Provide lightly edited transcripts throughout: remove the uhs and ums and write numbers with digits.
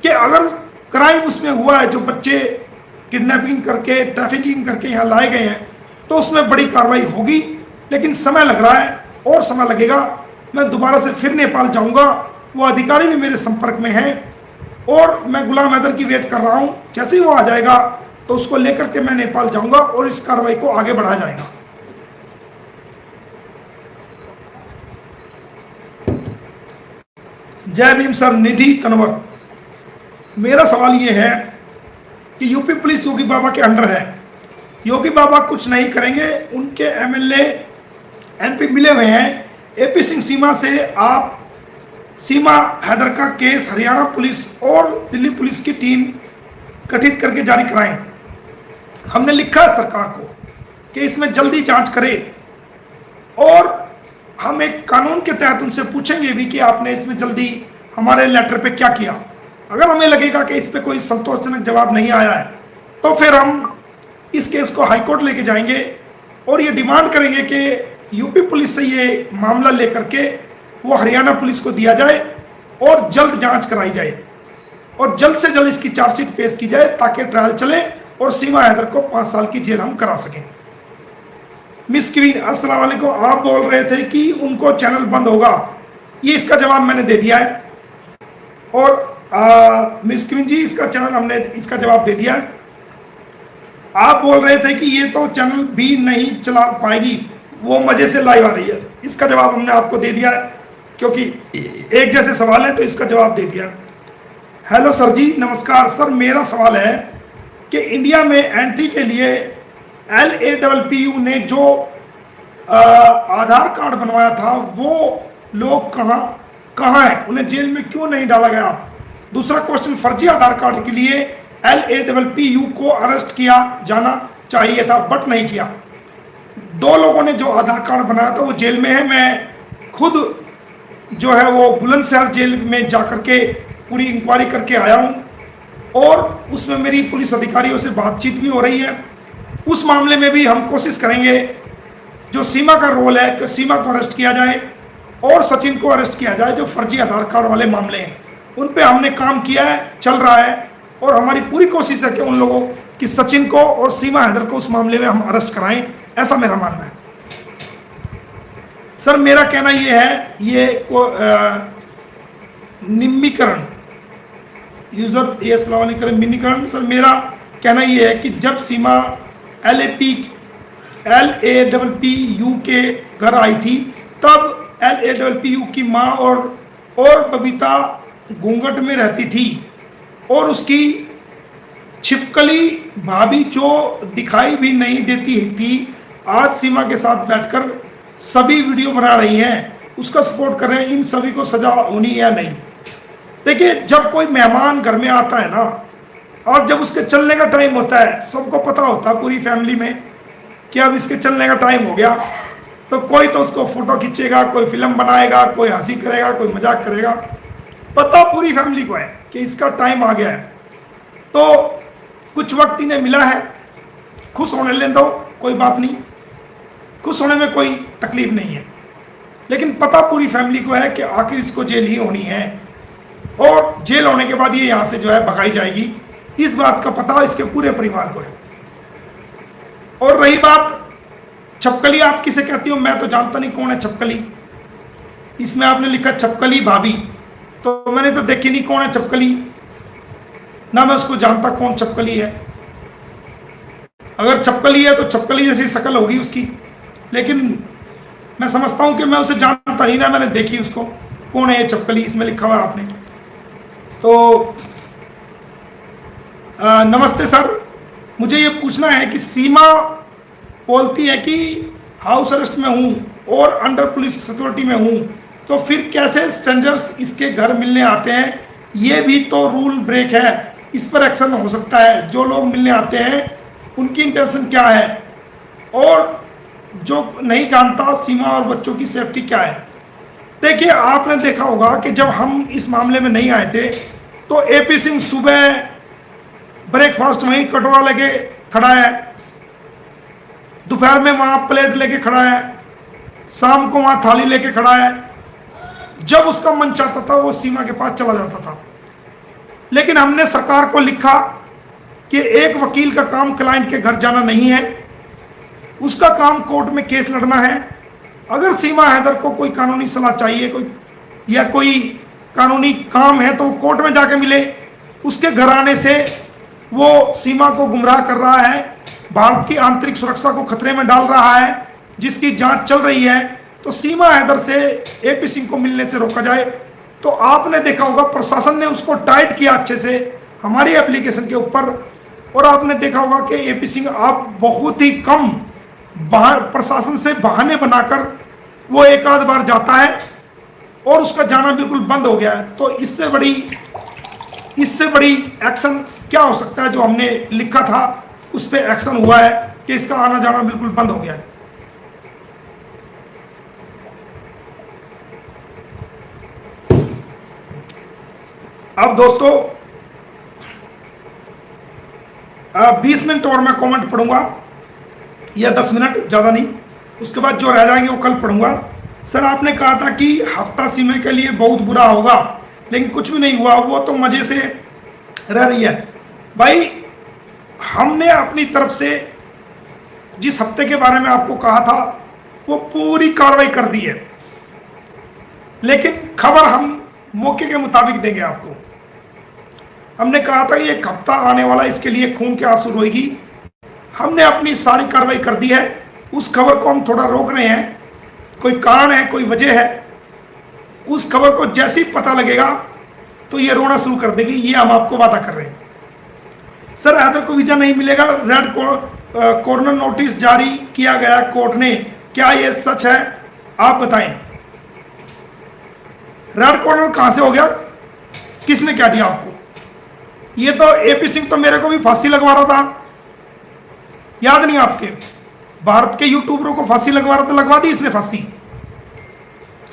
कि अगर क्राइम उसमें हुआ है, जो बच्चे किडनैपिंग करके ट्रैफिकिंग करके यहाँ लाए गए हैं, तो उसमें बड़ी कार्रवाई होगी। लेकिन समय लग रहा है और समय लगेगा। मैं दोबारा से फिर नेपाल जाऊंगा, वो अधिकारी भी मेरे संपर्क में हैं और मैं गुलाम हैदर की वेट कर रहा हूं। जैसे ही वो आ जाएगा तो उसको लेकर के मैं नेपाल जाऊंगा और इस कार्रवाई को आगे बढ़ाया जाएगा। जय भीम सर। निधि तनवर, मेरा सवाल ये है कि यूपी पुलिस योगी बाबा के अंडर है, योगी बाबा कुछ नहीं करेंगे, उनके एमएलए एमपी मिले हुए हैं। एपी सिंह सीमा से आप सीमा हैदर का केस हरियाणा पुलिस और दिल्ली पुलिस की टीम गठित करके जारी कराएं। हमने लिखा है सरकार को कि इसमें जल्दी जांच करे और हम एक कानून के तहत उनसे पूछेंगे भी कि आपने इसमें जल्दी हमारे लेटर पे क्या किया। अगर हमें लगेगा कि इस पे कोई संतोषजनक जवाब नहीं आया है तो फिर हम इस केस को हाईकोर्ट लेके जाएंगे और ये डिमांड करेंगे कि यूपी पुलिस से ये मामला लेकर के वो हरियाणा पुलिस को दिया जाए और जल्द जांच कराई जाए और जल्द से जल्द इसकी चार्जशीट पेश की जाए ताकि ट्रायल चले और सीमा हैदर को 5 साल की जेल हम करा सकें। मिस क्वीन, अस्सलाम वालेकुम। आप बोल रहे थे कि उनको चैनल बंद होगा, ये इसका जवाब मैंने दे दिया है। और मिस क्वीन जी, इसका चैनल हमने इसका जवाब दे दिया है। आप बोल रहे थे कि ये तो चैनल भी नहीं चला पाएगी, वो मजे से लाइव आ रही है, इसका जवाब हमने आपको दे दिया है क्योंकि एक जैसे सवाल है तो इसका जवाब दे दिया। हेलो सर जी, नमस्कार सर। मेरा सवाल है कि इंडिया में एंट्री के लिए LAPPU ने जो आधार कार्ड बनवाया था वो लोग कहाँ हैं, उन्हें जेल में क्यों नहीं डाला गया? दूसरा क्वेश्चन, फर्जी आधार कार्ड के लिए LAPPU को अरेस्ट किया जाना चाहिए था बट नहीं किया। 2 लोगों ने जो आधार कार्ड बनाया था वो जेल में है। मैं खुद जो है वो बुलंदशहर जेल में जाकर के पूरी इंक्वायरी करके आया हूँ और उसमें मेरी पुलिस अधिकारियों से बातचीत भी हो रही है। उस मामले में भी हम कोशिश करेंगे, जो सीमा का रोल है कि सीमा को अरेस्ट किया जाए और सचिन को अरेस्ट किया जाए, जो फर्जी आधार कार्ड वाले मामले हैं उन पे हमने काम किया है, चल रहा है और हमारी पूरी कोशिश है कि उन लोगों की सचिन को और सीमा हैदर को उस मामले में हम अरेस्ट कराएं, ऐसा मेरा मानना है। सर मेरा कहना ये है, ये निम्मीकरण यूजर ये सलाह नहीं करें मिनीकरण। सर मेरा कहना ये है कि जब सीमा LAPPU के घर आई थी तब LAPPU की माँ और बबीता घूंघट में रहती थी और उसकी छिपकली भाभी जो दिखाई भी नहीं देती थी, आज सीमा के साथ बैठकर सभी वीडियो बना रही हैं, उसका सपोर्ट कर रहे हैं। इन सभी को सजा होनी या नहीं? देखिए, जब कोई मेहमान घर में आता है ना और जब उसके चलने का टाइम होता है, सबको पता होता है पूरी फैमिली में कि अब इसके चलने का टाइम हो गया, तो कोई तो उसको फोटो खींचेगा, कोई फिल्म बनाएगा, कोई हंसी करेगा, कोई मजाक करेगा। पता पूरी फैमिली को है कि इसका टाइम आ गया है। तो कुछ वक्त इन्हें मिला है, खुश होने ले दो, कोई बात नहीं, खुश होने में कोई तकलीफ नहीं है। लेकिन पता पूरी फैमिली को है कि आखिर इसको जेल ही होनी है और जेल होने के बाद ये यहाँ से जो है भगाई जाएगी, इस बात का पता इसके पूरे परिवार को है। और रही बात छपकली, आप किसे कहती हो? मैं तो जानता नहीं कौन है छपकली। इसमें आपने लिखा छपकली भाभी, तो मैंने तो देखी नहीं कौन है छपकली, ना मैं उसको जानता कौन छपकली है। अगर छपकली है तो छपकली जैसी शक्ल होगी उसकी, लेकिन मैं समझता हूं कि मैं उसे जानता ही ना, मैंने देखी उसको। कौन है ये छपकली? इसमें लिखा हुआ आपने। तो नमस्ते सर, मुझे ये पूछना है कि सीमा बोलती है कि हाउस अरेस्ट में हूँ और अंडर पुलिस सिक्योरिटी में हूँ, तो फिर कैसे स्ट्रेंजर्स इसके घर मिलने आते हैं? ये भी तो रूल ब्रेक है, इस पर एक्शन हो सकता है। जो लोग मिलने आते हैं उनकी इंटेंशन क्या है और जो नहीं जानता सीमा और बच्चों की सेफ्टी क्या है। देखिए, आपने देखा होगा कि जब हम इस मामले में नहीं आए थे तो एपी सिंह सुबह ब्रेकफास्ट वहीं कटोरा लेके खड़ा है, दोपहर में वहां प्लेट लेके खड़ा है, शाम को वहां थाली लेके खड़ा है। जब उसका मन चाहता था वो सीमा के पास चला जाता था। लेकिन हमने सरकार को लिखा कि एक वकील का काम क्लाइंट के घर जाना नहीं है, उसका काम कोर्ट में केस लड़ना है। अगर सीमा हैदर को कोई कानूनी सलाह चाहिए, कोई कानूनी काम है, तो वो कोर्ट में जाके मिले। उसके घर आने से वो सीमा को गुमराह कर रहा है, भारत की आंतरिक सुरक्षा को खतरे में डाल रहा है, जिसकी जांच चल रही है। तो सीमा हैदर से एपी सिंह को मिलने से रोका जाए। तो आपने देखा होगा प्रशासन ने उसको टाइट किया अच्छे से हमारी एप्लीकेशन के ऊपर, और आपने देखा होगा कि एपी सिंह आप बहुत ही कम प्रशासन से बहाने बनाकर वो एक आध बार जाता है और उसका जाना बिल्कुल बंद हो गया है। तो इससे बड़ी एक्शन क्या हो सकता है? जो हमने लिखा था उस पर एक्शन हुआ है कि इसका आना जाना बिल्कुल बंद हो गया है। अब दोस्तों 20 मिनट और मैं कमेंट पढ़ूंगा, या 10 मिनट, ज़्यादा नहीं। उसके बाद जो रह जाएंगे वो कल पढ़ूंगा। सर आपने कहा था कि हफ्ता सीमा के लिए बहुत बुरा होगा, लेकिन कुछ भी नहीं हुआ, वो तो मज़े से रह रही है। भाई हमने अपनी तरफ से जिस हफ्ते के बारे में आपको कहा था वो पूरी कार्रवाई कर दी है, लेकिन खबर हम मौके के मुताबिक देंगे आपको। हमने कहा था ये हफ्ता आने वाला, इसके लिए खून के आंसू रोएगी। हमने अपनी सारी कार्रवाई कर दी है। उस खबर को हम थोड़ा रोक रहे हैं, कोई कारण है, कोई वजह है। उस खबर को जैसे ही पता लगेगा तो ये रोना शुरू कर देगी, ये हम आपको वादा कर रहे हैं। सर हैदर को वीजा नहीं मिलेगा, रेड कॉर्नर नोटिस जारी किया गया कोर्ट ने, क्या ये सच है? आप बताएं। रेड कॉर्नर कहां से हो गया? किसने क्या दिया आपको? ये तो एपी सिंह तो मेरे को भी फांसी लगवा रहा था, याद नहीं आपके? भारत के यूट्यूबरों को फांसी लगवा रहा था, लगवा दी इसने फांसी।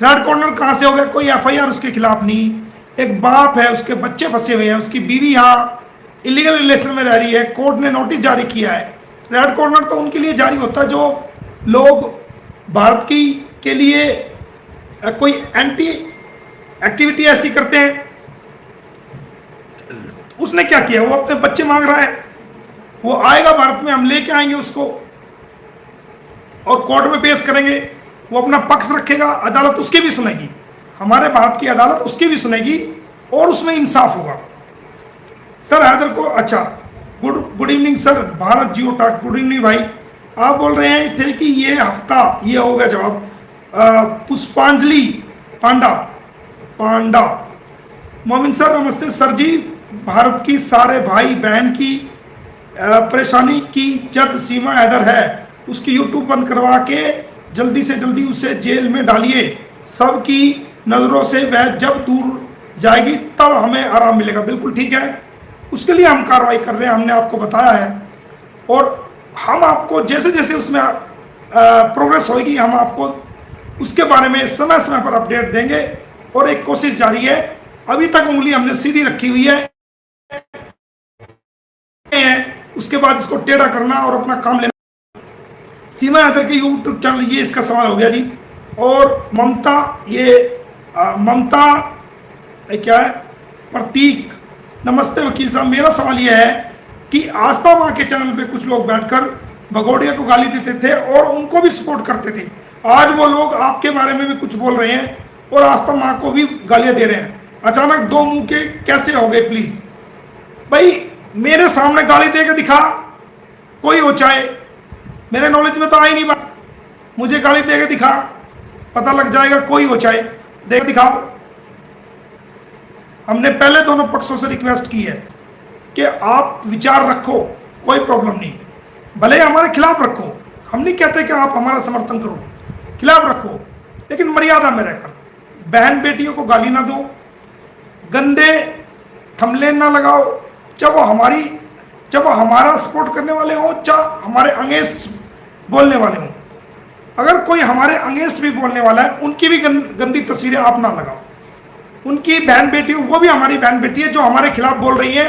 रेड कॉर्नर कहां से हो गया? कोई एफआईआर उसके खिलाफ नहीं। एक बाप है, उसके बच्चे फंसे हुए हैं, उसकी बीवी यहाँ इलीगल रिलेशन में रह रही है, कोर्ट ने नोटिस जारी किया है। रेड कॉर्नर तो उनके लिए जारी होता है जो लोग भारत की के लिए कोई एंटी एक्टिविटी ऐसी करते हैं। उसने क्या किया? वो अपने बच्चे मांग रहा है, वो आएगा भारत में, हम लेके आएंगे उसको और कोर्ट में पेश करेंगे। वो अपना पक्ष रखेगा, अदालत उसकी भी सुनेगी, हमारे भारत की अदालत उसकी भी सुनेगी और उसमें इंसाफ होगा। सर हैदर को, अच्छा, गुड इवनिंग सर, भारत जियो टॉक, गुड इवनिंग भाई। आप बोल रहे हैं थे कि ये हफ्ता, ये हो गया जवाब। पुष्पांजलि पांडा मोमिन सर नमस्ते। सर जी, भारत की सारे भाई बहन की परेशानी की जद सीमा हैदर है, उसकी यूट्यूब बंद करवा के जल्दी से जल्दी उसे जेल में डालिए। सबकी नज़रों से वह जब दूर जाएगी तब हमें आराम मिलेगा। बिल्कुल ठीक है, उसके लिए हम कार्रवाई कर रहे हैं, हमने आपको बताया है। और हम आपको जैसे जैसे उसमें प्रोग्रेस होगी, हम आपको उसके बारे में समय समय पर अपडेट देंगे। और एक कोशिश जारी है, अभी तक उंगली हमने सीधी रखी हुई है, उसके बाद इसको टेढ़ा करना और अपना काम लेना। सीमा हैदर के यूट्यूब चैनल, ये इसका सवाल हो गया जी। और ममता, ममता क्या है, प्रतीक नमस्ते वकील साहब। मेरा सवाल यह है कि आस्था माँ के चैनल पे कुछ लोग बैठकर भगोड़िया को गाली देते थे और उनको भी सपोर्ट करते थे। आज वो लोग आपके बारे में भी कुछ बोल रहे हैं और आस्था माँ को भी गालियाँ दे रहे हैं। अचानक दो मुंह के कैसे हो गए? प्लीज भाई, मेरे सामने गाली दे के दिखा, कोई हो चाहे, मेरे नॉलेज में तो आई नहीं बात, मुझे गाली दे के दिखा, पता लग जाएगा, कोई हो चाहे, दे के दिखाओ। हमने पहले दोनों पक्षों से रिक्वेस्ट की है कि आप विचार रखो, कोई प्रॉब्लम नहीं, भले हमारे खिलाफ रखो, हम नहीं कहते कि आप हमारा समर्थन करो, खिलाफ रखो, लेकिन मर्यादा में रहकर। बहन बेटियों को गाली ना दो, गंदे थंबनेल ना लगाओ, चाहे वो हमारा सपोर्ट करने वाले हों, चाहे हमारे अगेंस्ट बोलने वाले हों। अगर कोई हमारे अगेंस्ट भी बोलने वाला है, उनकी भी गंदी तस्वीरें आप ना लगाओ। उनकी बहन बेटी, वो भी हमारी बहन बेटी है जो हमारे खिलाफ बोल रही है,